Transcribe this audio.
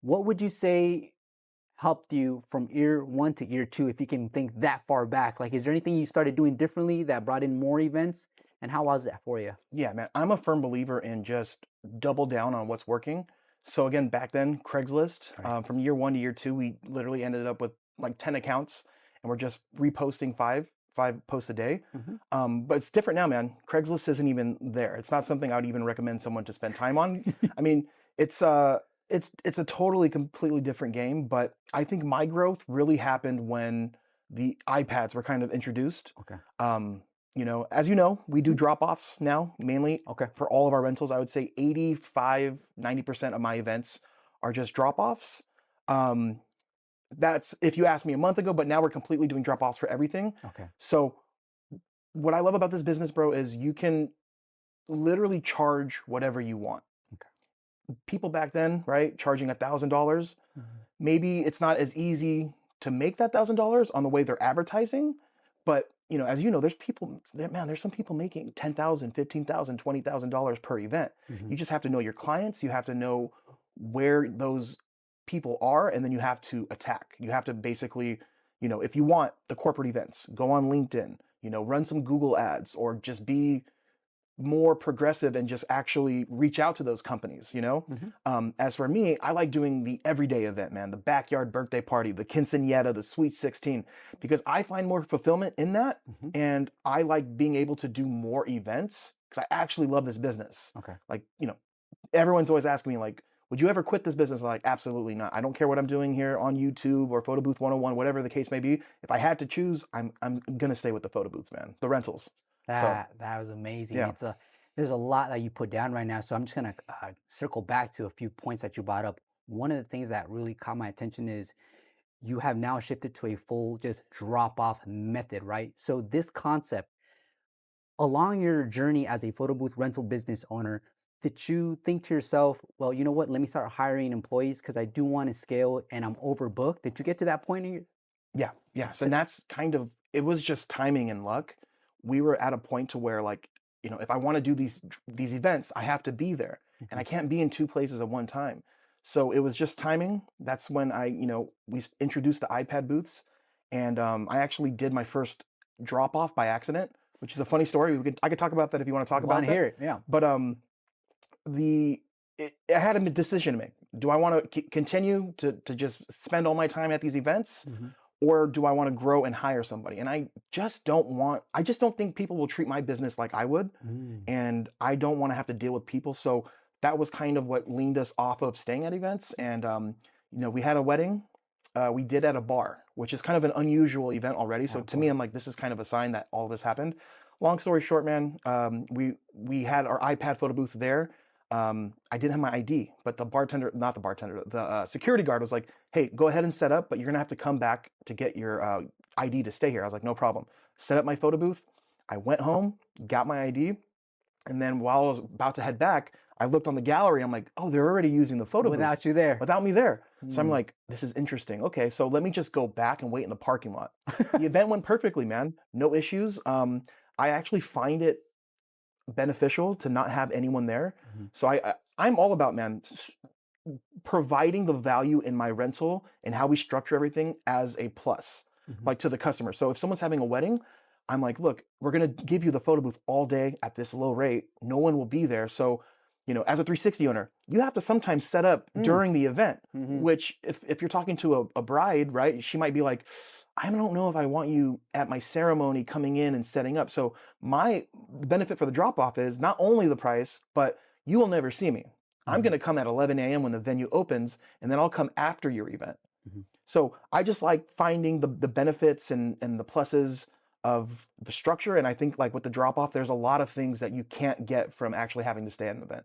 What would you say helped you from year one to year two, if you can think that far back? Like, is there anything you started doing differently that brought in more events? And how was that for you? Yeah, man, I'm a firm believer in just double down on what's working. So again, back then, Craigslist, from Priceless. year one to year two, we literally ended up with like 10 accounts and we're just reposting five posts a day. Hmm. But it's different now, man. Craigslist isn't even there. It's not something I would even recommend someone to spend time on. I mean, it's uh it's a totally completely different game, but I think my growth really happened when the iPads were kind of introduced. Okay. Um, as you know, we do Mhm. drop-offs now, mainly Okay. for all of our rentals. I would say 85, 90% of my events are just drop-offs. Um, that's if you asked me a month ago, but now we're completely doing drop-offs for everything. Okay. So what I love about this business, bro, is you can literally charge whatever you want. Okay. People back then, right, charging $1,000, Mhm. maybe it's not as easy to make that $1,000 on the way they're advertising, but as you know, there's people man, there's some people making 10,000, 15,000, $20,000 per event. Mhm. You just have to know your clients, you have to know where those people are, and then you have to attack. You have to basically, if you want the corporate events, go on LinkedIn, run some Google ads or just be more progressive and just actually reach out to those companies, Mhm. As for me, I like doing the everyday event, man, the backyard birthday party, the quinceañera, the sweet 16, because I find more fulfillment in that. Mhm. And I like being able to do more events because I actually love this business. Okay. Like, everyone's always asking me, like, would you ever quit this business? I'm like, absolutely not. I don't care what I'm doing here on YouTube or Photo Booth 101, whatever the case may be. If I had to choose, I'm gonna stay with the photo booths, man, the rentals. So That was amazing. yeah. There's a lot that you put down right now. So I'm just gonna circle back to a few points that you brought up. One of the things that really caught my attention is you have now shifted to a full just drop off method, right? So this concept, along your journey as a photo booth rental business owner, did you think to yourself, well, you know what? Let me start hiring employees because I do want to scale and I'm overbooked. Did you get to that point in your Yeah, yeah. So so, that's kind of it was just timing and luck. We were at a point to where like, if I want to do these events, I have to be there. And I Mhm. can't be in two places at one time. So it was just timing. That's when we introduced the iPad booths and I actually did my first drop off by accident, which is a funny story. I could talk about that if you want to talk Want about to that. hear it? Yeah. But I had a decision to make. Do I want to continue to just spend all my time at these events, Mhm. or do I want to grow and hire somebody? And I just don't think people will treat my business like I would. Mm. And I don't want to have to deal with people. So that was kind of what leaned us off of staying at events. And, we had a wedding. We did at a bar, which is kind of an unusual event already. So to me, Attaboy. I'm like, this is kind of a sign that all this happened. Long story short, man, we had our iPad photo booth there. I didn't have my ID, but not the bartender, the security guard was like, "Hey, go ahead and set up, but you're gonna have to come back to get your ID to stay here." I was like, "No problem." Set up my photo booth. I went home, got my ID, and then while I was about to head back, I looked on the gallery. I'm like, "Oh, they're already using the photo booth Without you there. without me there." So I'm Mm. like, "This is interesting. Okay, so let me just go back and wait in the parking lot." The event went perfectly, man. No issues. I actually find it beneficial to not have anyone there. Mhm. So I'm all about, man, providing the value in my rental and how we structure everything as a plus, Mhm. like to the customer. So if someone's having a wedding, I'm like, look, we're gonna give you the photo booth all day at this low rate. No one will be there. So, as a 360 owner, you have to sometimes set up Mm. during the event, Mhm. which if you're talking to a bride, right, she might be like, I don't know if I want you at my ceremony coming in and setting up. So my benefit for the drop off is not only the price, but you will never see me. I'm going Mhm. to come at 11 a.m. when the venue opens, and then I'll come after your event. Mhm. So I just like finding the benefits and the pluses of the structure. And I think like with the drop off, there's a lot of things that you can't get from actually having to stay at an event.